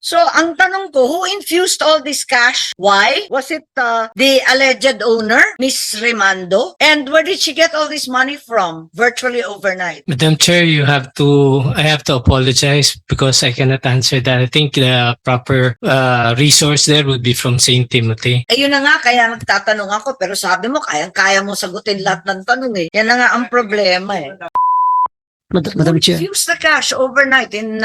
So, ang tanong ko, who infused all this cash? Why? Was it the alleged owner, Miss Remando? And where did she get all this money from virtually overnight? Madam Chair, I have to apologize because I cannot answer that. I think the proper resource there would be from St. Timothy. Ayun na nga, kaya nagtatanong ako, pero sabi mo, kayang-kaya mo sagutin lahat ng tanong eh. Yan na nga ang problema eh. Madam Chair. Infuse the cash overnight in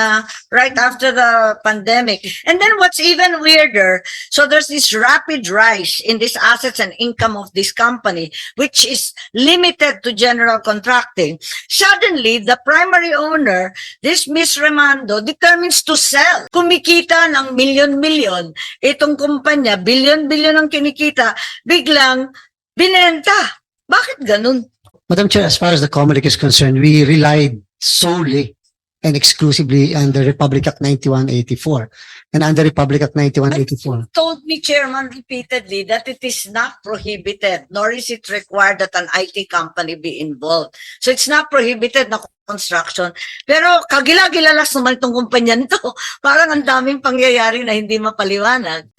right after the pandemic. And then what's even weirder, so there's this rapid rise in these assets and income of this company, which is limited to general contracting. Suddenly, the primary owner, this Miss Remando, determines to sell. Kumikita ng milyon-milyon. Itong kumpanya, bilyon-bilyon ang kinikita, biglang binenta. Bakit ganun? Madam Chair, as far as the COMELEC is concerned, we relied solely and exclusively on the Republic Act 9184. And under Republic Act 9184, Told me, Chairman, repeatedly that it is not prohibited, nor is it required that an IT company be involved. So it's not prohibited na construction. Pero kagila-gilalas naman itong kumpanya nito. Parang ang daming pangyayari na hindi mapaliwanag.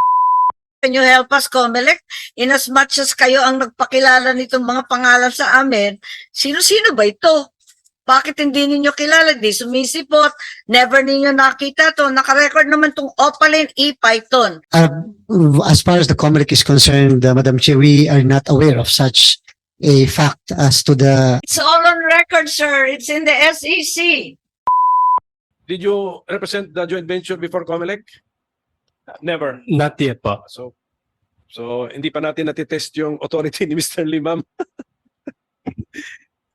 Can you help us, COMELEC? In as much as kayo ang nagpakilala nitong mga pangalan sa amin, sino-sino ba ito? Bakit hindi ninyo kilala? Di sumisipot, never ninyo nakita to. Nakarecord naman itong Opaline e-Python. as far as the COMELEC is concerned, Madam Chair, we are not aware of such a fact as to the... It's all on record, sir. It's in the SEC. Did you represent the joint venture before COMELEC? Never. Not yet po. So hindi pa natin natitest yung authority ni Mr. Limam.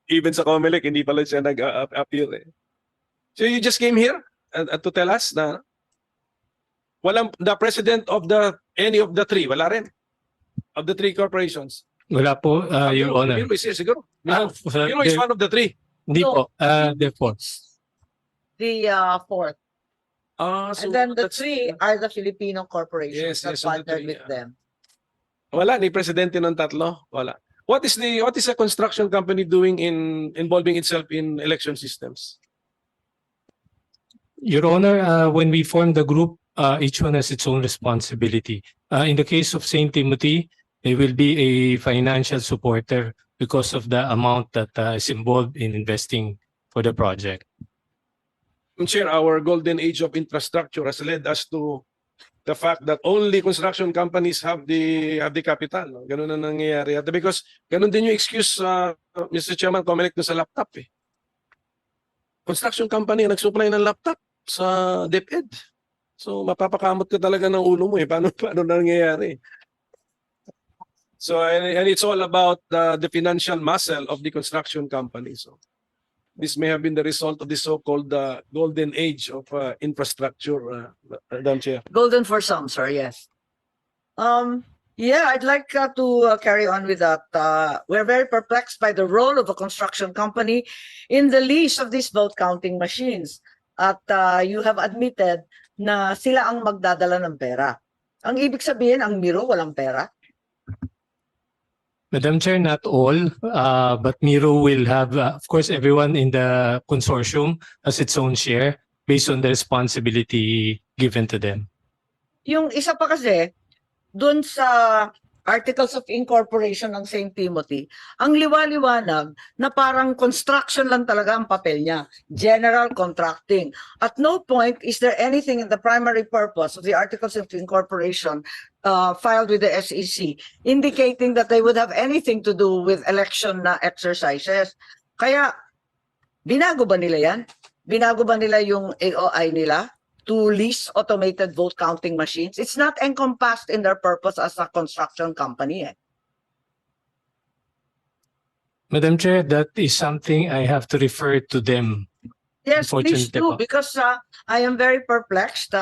Even sa COMELEC, hindi pala siya nag-appeal eh. So you just came here to tell us na walang the president of any of the three, wala rin. Of the three corporations. Wala po, Your Honor. Miro is here, siguro. Ah, Miro is one of the three. Hindi po, therefore. The fourth. So And then the that's- three are the Filipino corporations Yes, that yes, so the partnered three, with yeah. them. Wala, ni presidente ng tatlo. Wala. What is a construction company doing involving itself in election systems? Your Honor, when we formed the group, each one has its own responsibility. In the case of St. Timothy, they will be a financial supporter because of the amount that is involved in investing for the project. Chair, our golden age of infrastructure has led us to the fact that only construction companies have the capital. No? Ganun na nangyayari. Because ganun din yung excuse, Mr. Chairman, COMELEC sa laptop eh. Construction company ang nag-supply ng laptop sa DepEd. So mapapakamot ka talaga ng ulo mo eh. Paano nangyayari? So and it's all about the financial muscle of the construction company. So this may have been the result of the so-called golden age of infrastructure, Madam Chair. Golden for some, sir, yes. Yeah, I'd like to carry on with that. We're very perplexed by the role of a construction company in the lease of these vote counting machines. At you have admitted na sila ang magdadala ng pera. Ang ibig sabihin, ang Miro walang pera? Madam Chair, not all, but Miro will have, of course, everyone in the consortium has its own share based on the responsibility given to them. Yung isa pa kasi, dun sa Articles of Incorporation ng St. Timothy, ang liwaliwanag na parang construction lang talaga ang papel niya, general contracting. At no point is there anything in the primary purpose of the Articles of Incorporation filed with the SEC indicating that they would have anything to do with election exercises. Kaya, binago ba nila yan? Binago ba nila yung AOI nila to lease automated vote counting machines? It's not encompassed in their purpose as a construction company. Madam Chair, that is something I have to refer to them. Yes, please Unfortunately do, po. because I am very perplexed.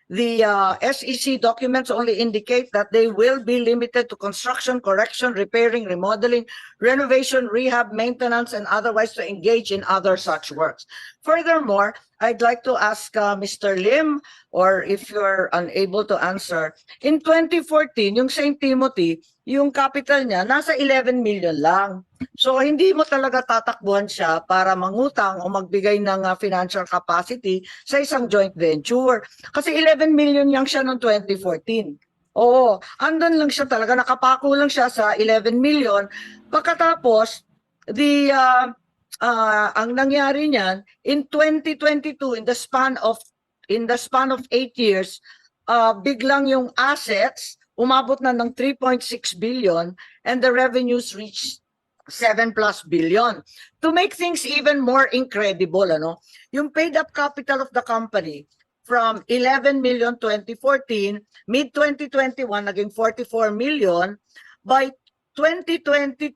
The SEC documents only indicate that they will be limited to construction, correction, repairing, remodeling, renovation, rehab, maintenance, and otherwise to engage in other such works. Furthermore, I'd like to ask Mr. Lim, or if you're unable to answer, in 2014, yung St. Timothy, yung capital niya nasa 11 million lang. So hindi mo talaga tatakbuhan siya para mangutang o magbigay ng financial capacity sa isang joint venture. Kasi 11 million lang siya noong 2014. Oo, andun lang siya talaga, nakapako lang siya sa 11 million. Pagkatapos, ang nangyari niyan, in 2022, in the span of 8 years, biglang yung assets umabot na ng 3.6 billion and the revenues reached 7+ billion. To make things even more incredible, yung paid up capital of the company from 11 million 2014, mid-2021 naging 44 million, by 2022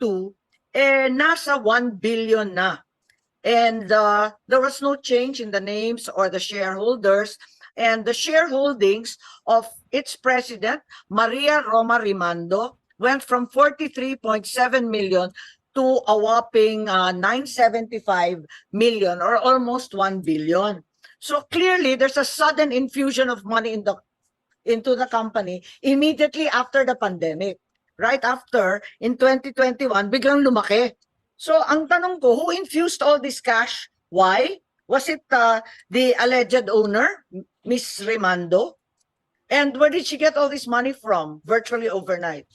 nasa 1 billion na. And there was no change in the names or the shareholders, and the shareholdings of its president, Maria Roma Rimando, went from 43.7 million to a whopping 975 million, or almost 1 billion. So clearly, there's a sudden infusion of money into the company immediately after the pandemic. Right after, in 2021, biglang lumaki. So ang tanong ko, who infused all this cash? Why? Was it the alleged owner, Miss Rimando? And where did she get all this money from virtually overnight?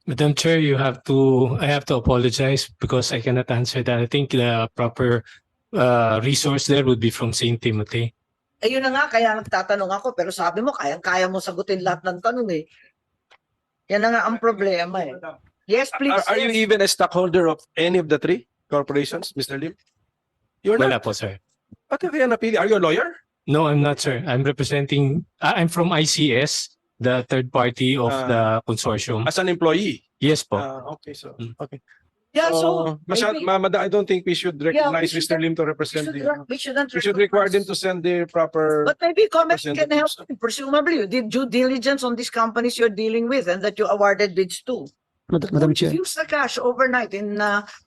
Madam Chair, I have to apologize because I cannot answer that. I think the proper resource there would be from St. Timothy. Ayun na nga, kaya nagtatanong ako, pero sabi mo, kaya mo sagutin lahat ng tanong eh. Yan na nga ang problema eh. Yes, please. Are you even a stockholder of any of the three corporations, Mr. Lim? You're Wala not. po, sir. Bakit kaya napili? Are you a lawyer? No, I'm not, sir. I'm from ICS, the third party of the consortium. As an employee? Yes po. Okay, so, Mm. okay. Yeah, so maybe- I don't think we should recognize we Mr. Lim to represent we shouldn't we should require them recognize- to send the proper. But maybe COMELEC can help. representatives. Presumably, you did due diligence on these companies you're dealing with and that you awarded bids to. Madam Chair. Use the cash overnight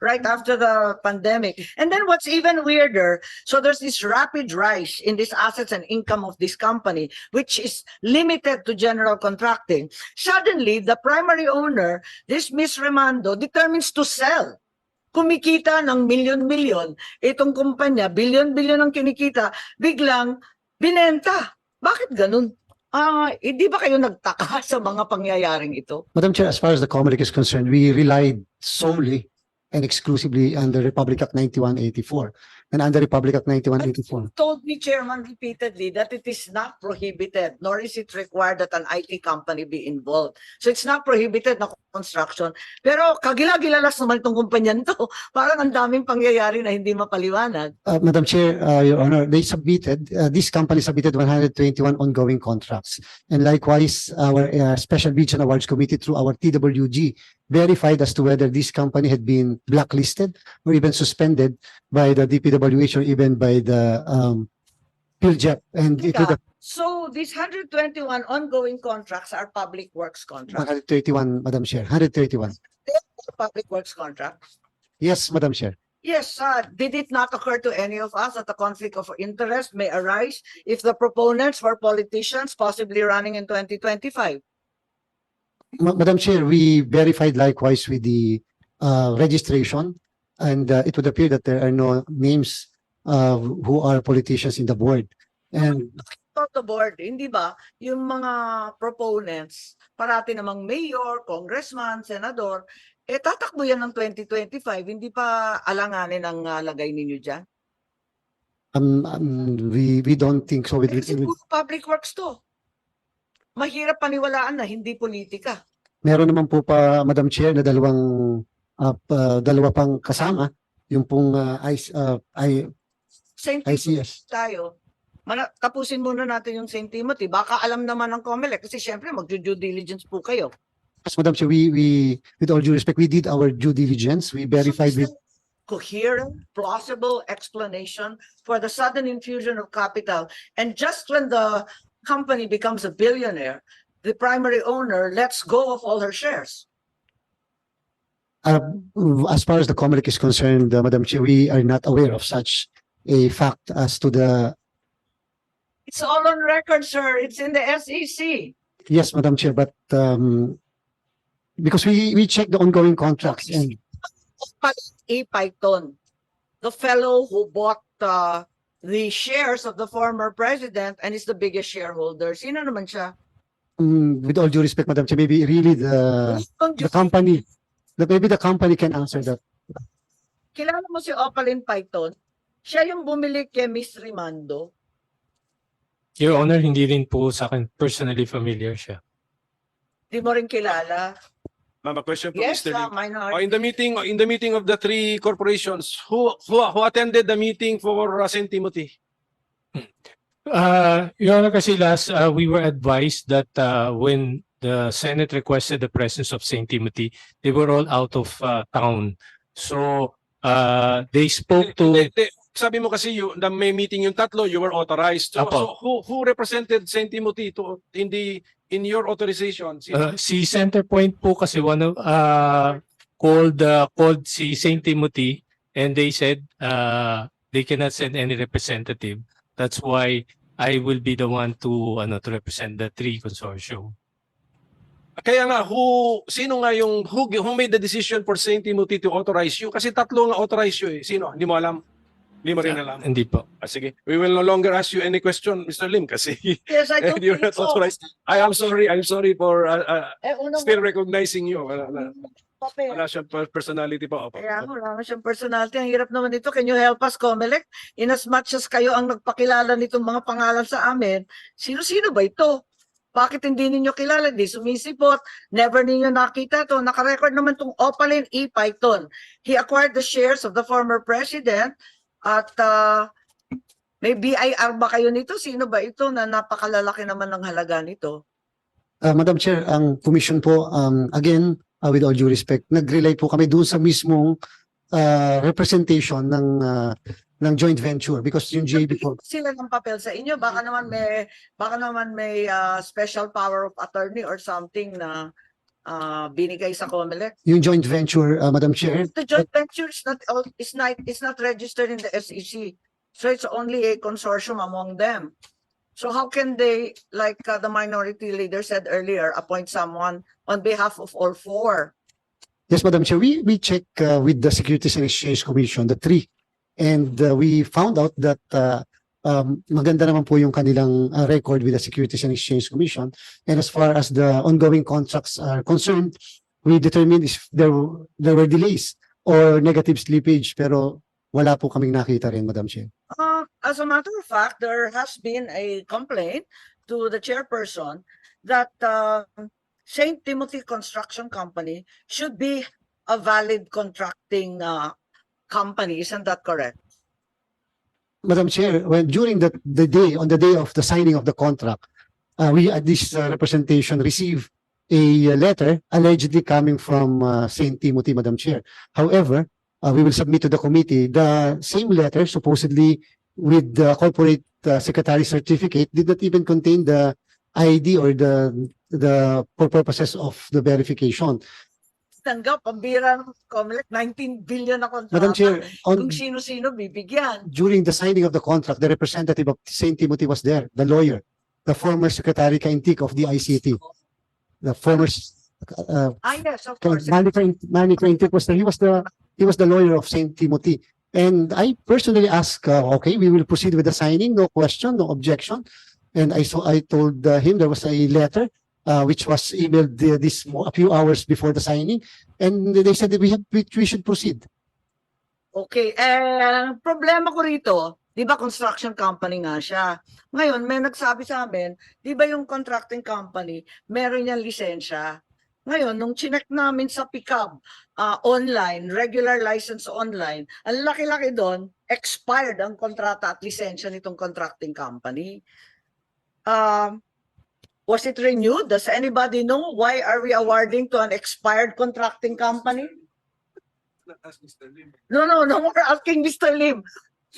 right after the pandemic. And then what's even weirder, so there's this rapid rise in these assets and income of this company, which is limited to general contracting. Suddenly, the primary owner, this Miss Remando, determines to sell. Kumikita ng milyon-milyon. Itong kumpanya, bilyon-bilyon ang kinikita, biglang binenta. Bakit ganun? Hindi ba kayo nagtaka sa mga pangyayaring ito? Madam Chair, as far as the COMELEC is concerned, we relied solely and exclusively on the Republic Act 9184. And under Republic Act 9184, Told me, Chairman, repeatedly that it is not prohibited, nor is it required that an IT company be involved. So it's not prohibited na construction. Pero kagila-gilalas naman itong kumpanya nito. Parang ang daming pangyayari na hindi mapaliwanag. Madam Chair, Your Honor, this company submitted 121 ongoing contracts. And likewise, our Special Region Awards Committee through our TWG verified as to whether this company had been blacklisted or even suspended by the DPWH or even by the PhilJep. And it would have So these 121 ongoing contracts are public works contracts. 131, Madam Chair, 131. Public works contracts. Yes, Madam Chair. Yes, did it not occur to any of us that a conflict of interest may arise if the proponents were politicians possibly running in 2025? Madam Chair, we verified likewise with the registration, and it would appear that there are no names who are politicians in the board. And About the board, hindi ba, yung mga proponents, parati namang mayor, congressman, senador, tatakbo yan ng 2025, hindi pa alanganin ang lagay ninyo dyan? we don't think so. Siguro public works to. Mahirap paniwalaan na hindi politika. Meron naman po pa, Madam Chair, na dalawa pang kasama, yung pong St. Timothy ICS. tayo. Tapusin muna natin yung St. Timothy. Baka alam naman ng COMELEC kasi syempre mag-due diligence po kayo. Yes, Madam Chair, we with all due respect, we did our due diligence. We verified So, is with there coherent, plausible explanation for the sudden infusion of capital. And just when the company becomes a billionaire, the primary owner lets go of all her shares. as far as the COMELEC is concerned, Madam Chair, we are not aware of such a fact as to the. It's all on record, sir. It's in the SEC. Yes, Madam Chair, but because we check the ongoing contracts and E. Python, the fellow who bought the shares of the former president and is the biggest shareholder. Sino naman siya? with all due respect, Madam Chair, maybe really the company, maybe the company can answer that. Kilala mo si Opaline Python? Siya yung bumili kay Miss Rimando. Your Honor, hindi rin po sa akin personally familiar siya. Di mo rin kilala? Ma'am, a question from Yes, Mr. Lim. minority. In the meeting of the three corporations, who attended the meeting for St. Timothy? Your Honor, kasi last we were advised that when the Senate requested the presence of St. Timothy, they were all out of town. So they spoke to Sabi mo kasi na may meeting yung tatlo, you were authorized. So, Apo. who represented St. Timothy in your authorization? si Centerpoint po kasi called si St. Timothy and they said they cannot send any representative. That's why I will be the one to represent the three consortium. Kaya nga, sino nga yung, who made the decision for St. Timothy to authorize you? Kasi tatlo nga authorize you eh. Sino? Hindi mo alam? Hindi mo rin alam? Hindi po. Sige. We will no longer ask you any question, Mr. Lim, kasi Yes, I don't you're think not so. authorized. I'm sorry for Unang still recognizing you. papel. Wala siyang personality pa. Opo. Kaya wala siyang personality. Ang hirap naman ito. Can you help us, COMELEC? In as much as kayo ang nagpakilala nitong mga pangalan sa amin, sino-sino ba ito? Bakit hindi ninyo kilala? Hindi sumisipot. Never ninyo nakita to. Nakarecord naman itong Opaline E. Python. He acquired the shares of the former president at may BIR ba kayo nito? Sino ba ito na napakalalaki naman ng halaga nito? Madam Chair, ang commission po, again, with all due respect, nag-rely po kami doon sa mismong representation ng joint venture because yung JB po, Sila ng papel sa inyo, baka naman may special power of attorney or something na binigay sa COMELEC. yung joint venture, Madam Chair, The joint venture is not registered in the SEC, so it's only a consortium among them. So how can they, like the minority leader said earlier, appoint someone on behalf of all four? yes, Madam Chair, we check with the Securities and Exchange Commission, the three, and we found out that maganda naman po yung kanilang record with the Securities and Exchange Commission. And as far as the ongoing contracts are concerned, we determined if there were delays or negative slippage, pero wala po kaming nakita rin, Madam Chair. As a matter of fact, there has been a complaint to the chairperson that St. Timothy Construction Company should be a valid contracting company. Isn't that correct? Madam Chair, during the day, on the day of the signing of the contract, we at this representation received a letter allegedly coming from St. Timothy, Madam Chair. However, we will submit to the committee the same letter, supposedly with the corporate secretary certificate, did not even contain the ID or the for purposes of the verification. Tanggap, pambira ng COMELEC, 19 billion na kontrata. Madam Chair, Kung sino-sino bibigyan. during the signing of the contract, the representative of St. Timothy was there, the lawyer, the former secretary Kaintik of the ICT, the former Yes, of course. Manny Kaintik was there. He was the lawyer of St. Timothy. And I personally asked, okay, we will proceed with the signing, no question, no objection. And I told him there was a letter which was emailed a few hours before the signing, and they said that we should proceed. Okay, problema ko rito, di ba construction company nga siya. Ngayon, may nagsabi sa amin, di ba yung contracting company, meron niyang lisensya. Ngayon, nung chinek namin sa pickup, online, regular license online, ang laki-laki doon, expired ang kontrata at lisensya nitong contracting company. Was it renewed? Does anybody know why are we awarding to an expired contracting company? No, we're asking Mr. Lim.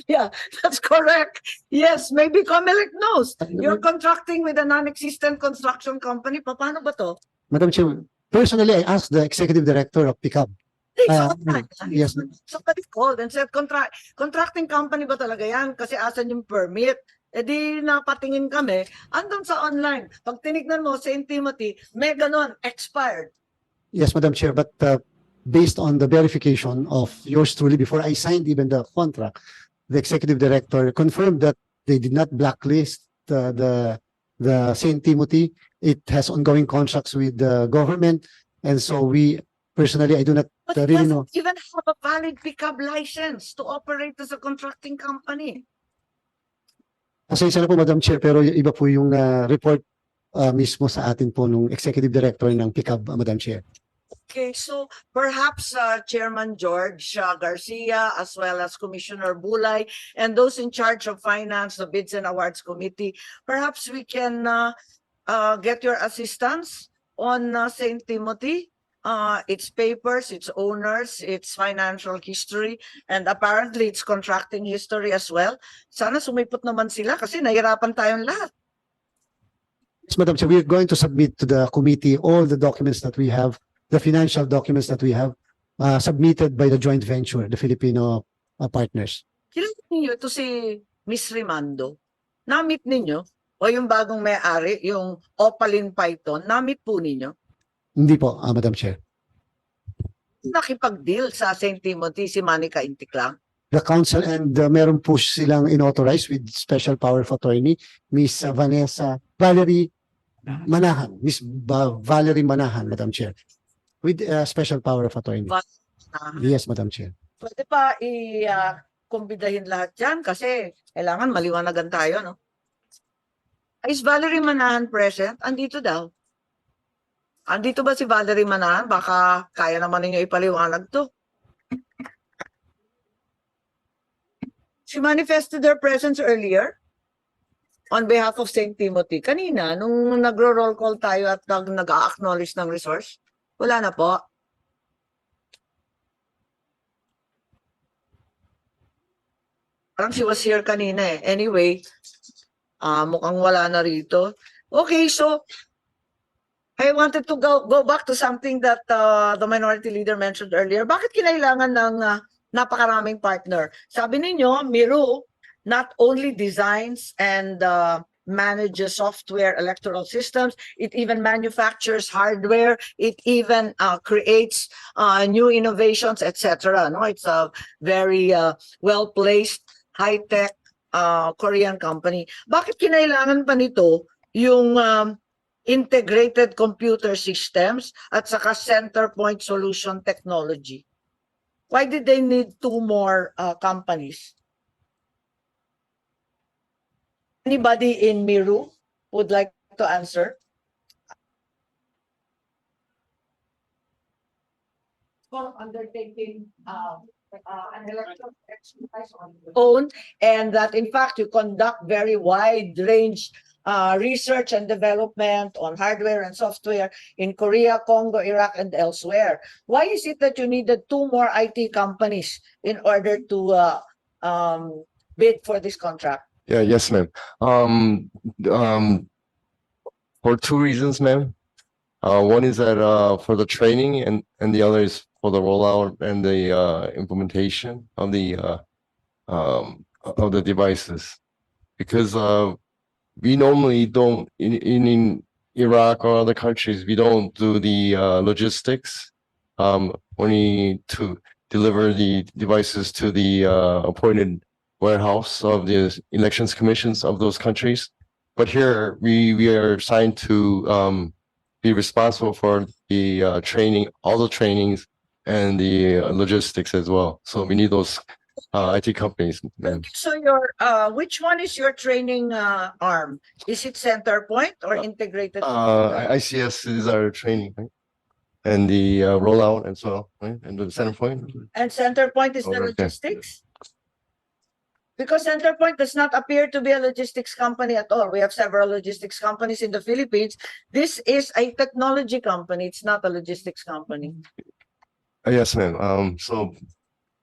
Yeah, that's correct. Yes, maybe COMELEC knows. You're contracting with a non-existent construction company. Paano ba to? Madam Chair, personally, I asked the executive director of PICAB. Yes. Somebody called and said, contracting company ba talaga yan? Kasi asan yung permit? E di napatingin kami, andun sa online. Pag tinignan mo, St. Timothy, may ganon, expired. Yes, Madam Chair, but based on the verification of yours truly, before I signed even the contract, the executive director confirmed that they did not blacklist the St. Timothy. It has ongoing contracts with the government, and so we personally, I do not But it really know. doesn't even have a valid pickup license to operate as a contracting company. Pasensya na po, Madam Chair, pero iba po yung report mismo sa atin po nung executive director ng PICAB, Madam Chair. Okay, so perhaps Chairman George Garcia, as well as Commissioner Bulay, and those in charge of finance, the Bids and Awards Committee, perhaps we can get your assistance on St. Timothy, its papers, its owners, its financial history, and apparently its contracting history as well. Sana sumipot naman sila kasi nahirapan tayong lahat. Yes, Madam Chair, we are going to submit to the committee all the documents that we have, the financial documents that we have submitted by the joint venture, the Filipino partners. Kilala niyo ito si Miss Rimando? Na-meet ninyo? O yung bagong may-ari, yung Opaline Python, na-meet po ninyo? Hindi po, Madam Chair. Nakipag-deal sa St. Timothy si Manica Intiklang? The council and meron po silang inauthorized with special power of attorney, Miss Valerie Manahan, Valerie Manahan, Madam Chair, with special power of attorney. Yes, Madam Chair. Pwede pa i-kumbidahin lahat yan kasi kailangan maliwanagan tayo, no? Is Valerie Manahan present? Andito daw. Andito ba si Valerie Manahan? Baka kaya naman ninyo ipaliwanag to. She manifested her presence earlier on behalf of St. Timothy. Kanina, nung nagro-roll call tayo at nag-acknowledge ng resource, wala na po. Parang she was here kanina eh. Anyway, mukhang wala na rito. Okay, so I wanted to go back to something that the minority leader mentioned earlier. Bakit kinailangan ng napakaraming partner? Sabi ninyo, Miru not only designs and manages software electoral systems, it even manufactures hardware, it even creates new innovations, etc. No, it's a very well-placed, high-tech Korean company. Bakit kinailangan pa nito yung integrated computer systems at saka center point solution technology? Why did they need two more companies? Anybody in Miru would like to answer? For undertaking an electoral exercise on your own, and that in fact you conduct very wide range research and development on hardware and software in Korea, Congo, Iraq, and elsewhere. Why is it that you needed two more IT companies in order to bid for this contract? Yeah, yes, ma'am. For two reasons, ma'am. One is that for the training, and the other is for the rollout and the implementation of the devices, because we normally don't in Iraq or other countries, we don't do the logistics only to deliver the devices to the appointed warehouse of the elections commissions of those countries. But here we are assigned to be responsible for the training, all the trainings and the logistics as well. So we need those IT companies. ma'am. So your which one is your training arm? Is it center point or integrated? ICS is our training, right? And the rollout as well, right? And the center point. And center point is the Okay. logistics? Because Centerpoint does not appear to be a logistics company at all. We have several logistics companies in the Philippines. This is a technology company. It's not a logistics company. Yes, ma'am. So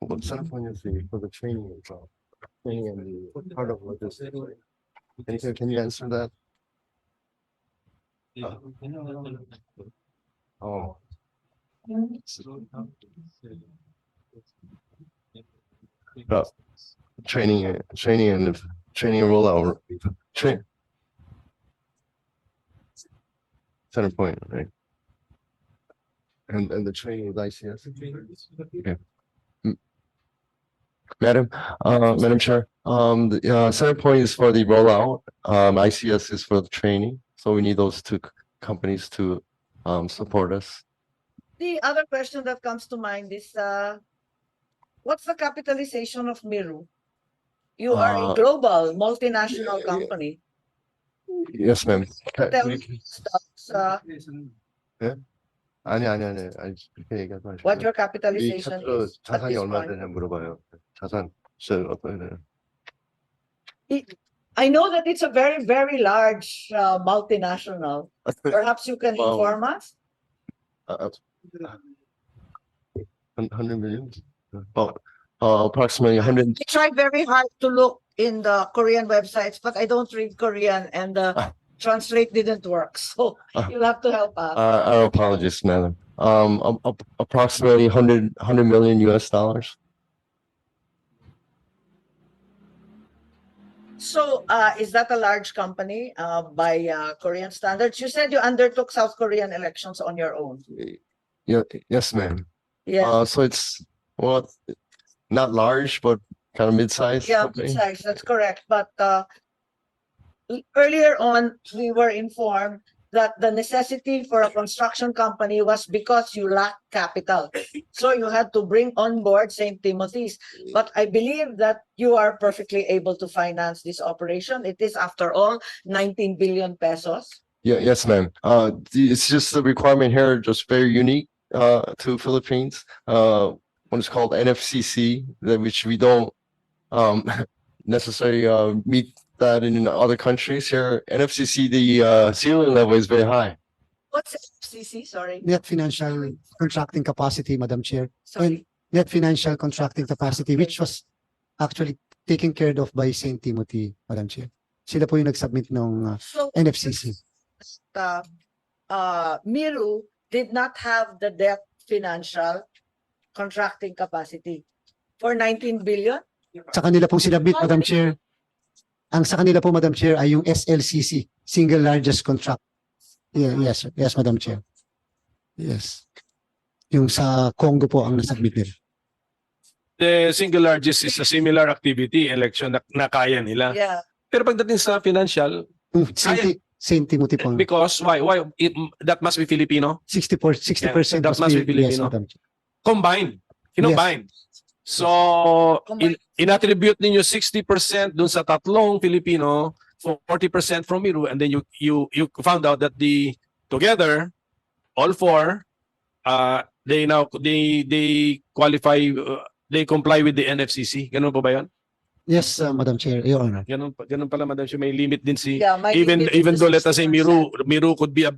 what center point is for the training as well? Training and the part of logistics. Can you answer that? Oh. Training and rollout. Center point, right? And the training with ICS. Okay. Mm. Madam Chair, the center point is for the rollout. ICS is for the training. So we need those two companies to support us. The other question that comes to mind is, what's the capitalization of Miru? You are a global multinational company. Yes, ma'am. Tell me stocks, 아니. 그렇게 얘기하지 마시고. what your 이 capitalization 캐피털 is at 자산이 this 얼마 point. 되냐 물어봐요. 자산 시절 어떻게 되냐. I know that it's a very, very large multinational. Perhaps you can Wow. inform us? 100 million? Approximately 100. I tried very hard to look in the Korean websites, but I don't read Korean and the translate didn't work. So you'll have to help us. Our apologies, madam. Approximately 100 million US dollars. So is that a large company by Korean standards? You said you undertook South Korean elections on your own. Yeah, yes, ma'am. Yeah, So it's, well, not large, but kind of mid-sized. yeah, company. size, that's correct. But earlier on, we were informed that the necessity for a construction company was because you lacked capital. So you had to bring on board St. Timothy's. But I believe that you are perfectly able to finance this operation. It is, after all, 19 billion pesos. Yeah, yes, ma'am. It's just the requirement here, just very unique to Philippines. What is called NFCC, which we don't necessarily meet that in other countries. Here, NFCC, the ceiling level is very high. What's FCC? Sorry. Net financial contracting capacity, Madam Chair. Sorry. Net financial contracting capacity, which was actually taken care of by St. Timothy, Madam Chair. Sila po yung nag-submit ng So NFCC. Miru did not have the debt financial contracting capacity for 19 billion. Sa kanila pong sinabit, Madam Chair. Ang sa kanila po, Madam Chair, ay yung SLCC, single largest contract. Yeah, yes, Madam Chair. Yes. Yung sa Congo po ang nasubmit nila. The single largest is a similar activity, election na kaya nila. Yeah. Pero pagdating sa financial, St. Timothy po. because why? That must be Filipino? 60% that must be Filipino. Yes, Madam Chair. Combined. Combined. So, in-attribute ninyo 60% dun sa tatlong Filipino, 40% from Miru, and then you found out that together, all four, they qualify, they comply with the NFCC. Ganun po ba yun? Yes, Madam Chair, Your Honor. Ganun pala, Madam Chair. May limit din Yeah, my limit is even though let us say 60%. Miru could be a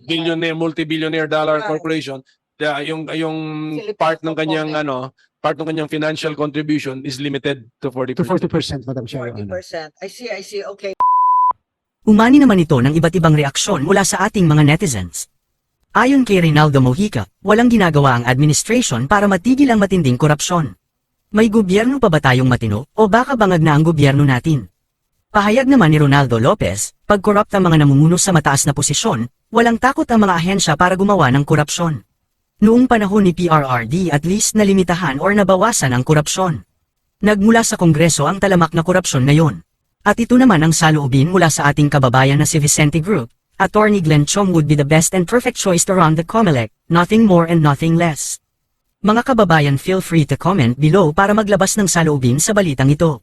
billionaire, multi-billionaire dollar Right. corporation. Yung Philippine part ng kanyang component. part ng kanyang financial contribution is limited to 40%. To 40%, Madam Chair, Your Honor. 40%. I see. Okay. Umani naman ito ng iba't ibang reaksyon mula sa ating mga netizens. Ayon kay Reynaldo Mojica, walang ginagawa ang administration para matigil ang matinding korupsyon. May gobyerno pa ba tayong matino o baka bangag na ang gobyerno natin? Pahayag naman ni Ronaldo Lopez, pag corrupt ang mga namumuno sa mataas na posisyon, walang takot ang mga ahensya para gumawa ng korupsyon. Noong panahon ni PRRD at least nalimitahan or nabawasan ang korupsyon. Nagmula sa Kongreso ang talamak na korupsyon ngayon. At ito naman ang saloobin mula sa ating kababayan na si Vicente Group. Attorney Glenn Chong would be the best and perfect choice to run the COMELEC, nothing more and nothing less. Mga kababayan, feel free to comment below para maglabas ng saloobin sa balitang ito.